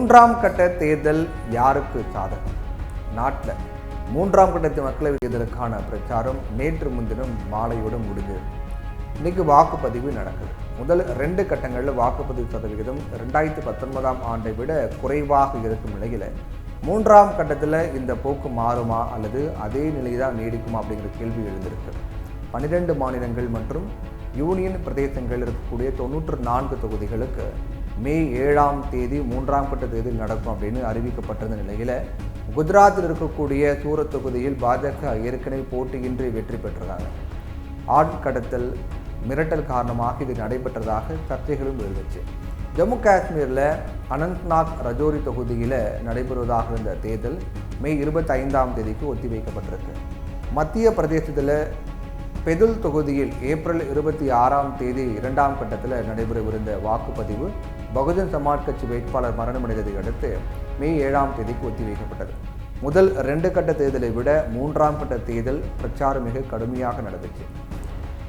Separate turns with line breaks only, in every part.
மூன்றாம் கட்ட தேர்தல் யாருக்கு சாதகம்? நாட்டில் மூன்றாம் கட்டத்து மக்களவைத் தேர்தலுக்கான பிரச்சாரம் நேற்று முன்தினம் மாலையோடு முடிஞ்சது. இன்னைக்கு வாக்குப்பதிவு நடக்குது. முதல் 2 கட்டங்களில் வாக்குப்பதிவு சதவிகிதம் 2019ஆம் ஆண்டை விட குறைவாக இருக்கும் நிலையில் மூன்றாம் கட்டத்தில் இந்த போக்கு மாறுமா அல்லது அதே நிலைதான் நீடிக்குமா அப்படிங்கிற கேள்வி எழுந்திருக்கு. 12 மாநிலங்கள் மற்றும் யூனியன் பிரதேசங்கள் இருக்கக்கூடிய 94 தொகுதிகளுக்கு மே 7ஆம் தேதி மூன்றாம் கட்ட தேர்தல் நடக்கும் அப்படின்னு அறிவிக்கப்பட்டிருந்த நிலையில் குஜராத்தில் இருக்கக்கூடிய சூரத் தொகுதியில் பாஜக ஏற்கனவே போட்டியின்றி வெற்றி பெற்றதாக ஆட் கடத்தல் மிரட்டல் காரணமாக இது நடைபெற்றதாக சர்ச்சைகளும் எழுந்துச்சு. ஜம்மு காஷ்மீரில் அனந்த்நாக் ரஜோரி தொகுதியில் நடைபெறுவதாக இருந்த தேர்தல் மே 25ஆம் தேதிக்கு ஒத்திவைக்கப்பட்டிருக்கு. மத்திய பிரதேசத்தில் பெதுல் தொகுதியில் ஏப்ரல் 26ஆம் தேதி 2ஆம் கட்டத்தில் நடைபெறவிருந்த வாக்குப்பதிவு பகுஜன் சமாஜ் கட்சி வேட்பாளர் மரணமடைந்ததை அடுத்து மே 7ஆம் தேதிக்கு ஒத்திவைக்கப்பட்டது. முதல் 2 கட்ட தேர்தலை விட 3ஆம் கட்ட தேர்தல் பிரச்சாரம் மிக கடுமையாக நடந்துச்சு.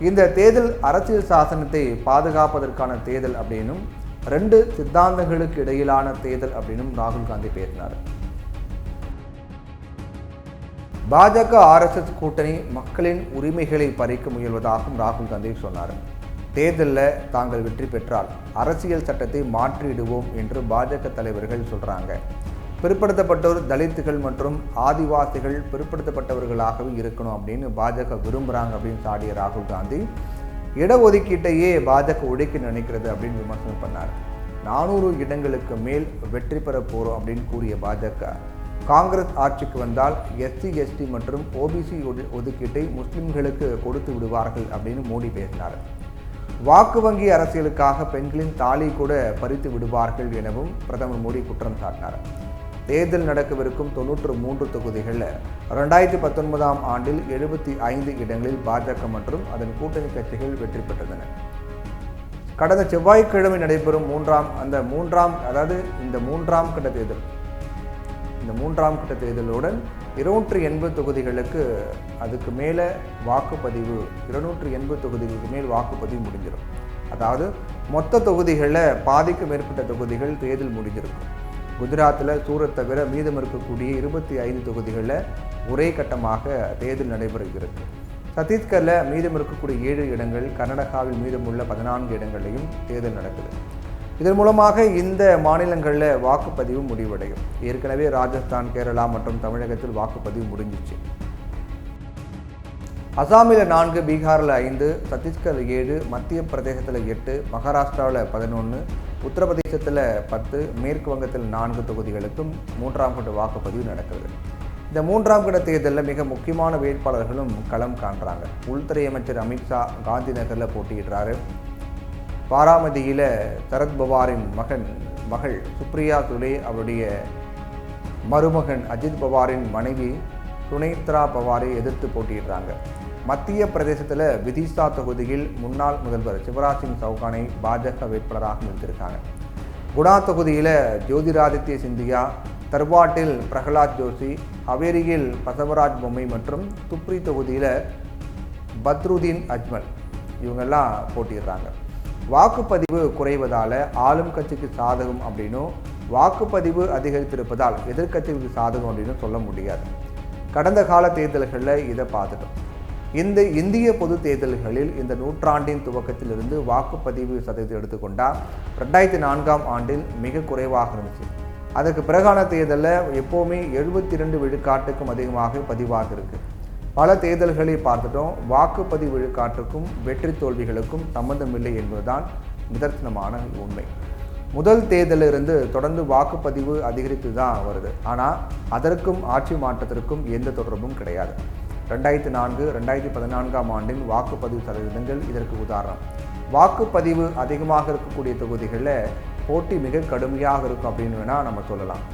இந்த தேர்தல் அரசியல் சாசனத்தை பாதுகாப்பதற்கான தேர்தல் அப்படின்னும் 2 சித்தாந்தங்களுக்கு இடையிலான தேர்தல் அப்படின்னும் ராகுல் காந்தி பேசினார். பாஜக RSS கூட்டணி மக்களின் உரிமைகளை பறிக்க முயல்வதாகவும் ராகுல் காந்தி சொன்னார். தேர்தலில் தாங்கள் வெற்றி பெற்றால் அரசியல் சட்டத்தை மாற்றிடுவோம் என்று பாஜக தலைவர்கள் சொல்கிறாங்க. பிற்படுத்தப்பட்டோர், தலித்துகள் மற்றும் ஆதிவாசிகள் பிற்படுத்தப்பட்டவர்களாகவே இருக்கணும் அப்படின்னு பாஜக விரும்புகிறாங்க அப்படின்னு சாடிய ராகுல் காந்தி இடஒதுக்கீட்டையே பாஜக உடைக்க நினைக்கிறது அப்படின்னு விமர்சனம் பண்ணார். 400 இடங்களுக்கு மேல் வெற்றி பெற போகிறோம் அப்படின்னு கூறிய பாஜக காங்கிரஸ் ஆட்சிக்கு வந்தால் SC ST மற்றும் OBC ஒதுக்கீட்டை முஸ்லிம்களுக்கு கொடுத்து விடுவார்கள் அப்படின்னு மோடி பேசினார். வாக்கு வங்கி அரசியலுக்காக பெண்களின் தாலி கூட பறித்து விடுவார்கள் எனவும் பிரதமர் மோடி குற்றம் சாட்டினார். தேர்தல் நடக்கவிருக்கும் 93 தொகுதிகளில் 2019ஆம் ஆண்டில் 75 இடங்களில் பாஜக மற்றும் அதன் கூட்டணி கட்சிகள் வெற்றி பெற்றன. கடந்த செவ்வாய்க்கிழமை நடைபெறும் இந்த மூன்றாம் கட்ட தேர்தல் இந்த 3ஆம் கட்ட தேர்தலுடன் 280 தொகுதிகளுக்கு அதுக்கு மேலே வாக்குப்பதிவு 280 தொகுதிகளுக்கு மேல் வாக்குப்பதிவு முடிஞ்சிடும். அதாவது மொத்த தொகுதிகளில் பாதிக்கு மேற்பட்ட தொகுதிகள் தேர்தல் முடிஞ்சிருக்கும். குஜராத்தில் சூரத் தவிர மீதம் இருக்கக்கூடிய 25 தொகுதிகளில் ஒரே கட்டமாக தேர்தல் நடைபெறுகிறது. சத்தீஸ்கரில் மீதம் இருக்கக்கூடிய 7 இடங்கள், கர்நாடகாவில் மீதமுள்ள 14 இடங்களையும் தேர்தல் நடக்குது. இதன் மூலமாக இந்த மாநிலங்களில் வாக்குப்பதிவு முடிவடையும். ஏற்கனவே ராஜஸ்தான், கேரளா மற்றும் தமிழகத்தில் வாக்குப்பதிவு முடிஞ்சிச்சு. அசாமில் 4, பீகாரில் 5, சத்தீஸ்கரில் 7, மத்திய பிரதேசத்தில் 8, மகாராஷ்டிராவில் 11, உத்தரப்பிரதேசத்தில் 10, மேற்கு வங்கத்தில் 4 தொகுதிகளுக்கும் 3ஆம் கட்ட வாக்குப்பதிவு நடக்கிறது. இந்த 3ஆம் கட்ட தேர்தலில் மிக முக்கியமான வேட்பாளர்களும் களம் காண்றாங்க. உள்துறை அமைச்சர் அமித்ஷா காந்தி நகரில் போட்டியிடுறாரு. பாராமதியில் சரத் பவாரின் மகள் சுப்ரியா சுலே, அவருடைய மருமகன் அஜித் பவாரின் மனைவி சுனேத்ரா பவாரை எதிர்த்து போட்டியிடுறாங்க. மத்திய பிரதேசத்தில் விதிஷா தொகுதியில் முன்னாள் முதல்வர் சிவராஜ் சிங் சௌகானை பாஜக வேட்பாளராக நிறுத்தியிருக்காங்க. குணா தொகுதியில் ஜோதிராதித்ய சிந்தியா, தர்வாட்டில் பிரகலாத் ஜோஷி, ஹவேரியில் பசவராஜ் பொம்மை மற்றும் துப்ரி தொகுதியில் பத்ருதீன் அஜ்மல் இவங்கெல்லாம் போட்டிடுறாங்க. வாக்குப்பதிவு குறைவதால் ஆளும் கட்சிக்கு சாதகம் அப்படின்னும் வாக்குப்பதிவு அதிகரித்திருப்பதால் எதிர்க்கட்சிகளுக்கு சாதகம் அப்படின்னு சொல்ல முடியாது. கடந்த கால தேர்தல்களில் இதை பார்த்துட்டோம். இந்த இந்திய பொது தேர்தல்களில் இந்த நூற்றாண்டின் துவக்கத்திலிருந்து வாக்குப்பதிவு சதவீதம் எடுத்துக்கொண்டால் 2004ஆம் ஆண்டில் மிக குறைவாக இருந்துச்சு. அதுக்கு பிறகான தேர்தலில் எப்போவுமே 72 விழுக்காட்டுக்கும் அதிகமாக பதிவாக இருக்குது. பல தேர்தல்களை பார்த்துட்டோம். வாக்குப்பதிவு விழுக்காட்டுக்கும் வெற்றி தோல்விகளுக்கும் சம்பந்தமில்லை என்பதுதான் நிதர்சனமான உண்மை. முதல் தேர்தலிலிருந்து தொடர்ந்து வாக்குப்பதிவு அதிகரித்து தான் வருது. ஆனால் அதற்கும் ஆட்சி மாற்றத்திற்கும் எந்த தொடர்பும் கிடையாது. 2004, 2014ஆம் ஆண்டின் வாக்குப்பதிவு சதவீதங்கள் இதற்கு உதாரணம். வாக்குப்பதிவு அதிகமாக இருக்கக்கூடிய தொகுதிகளில் போட்டி மிக கடுமையாக இருக்கும் அப்படின்னு வேணால் நம்ம சொல்லலாம்.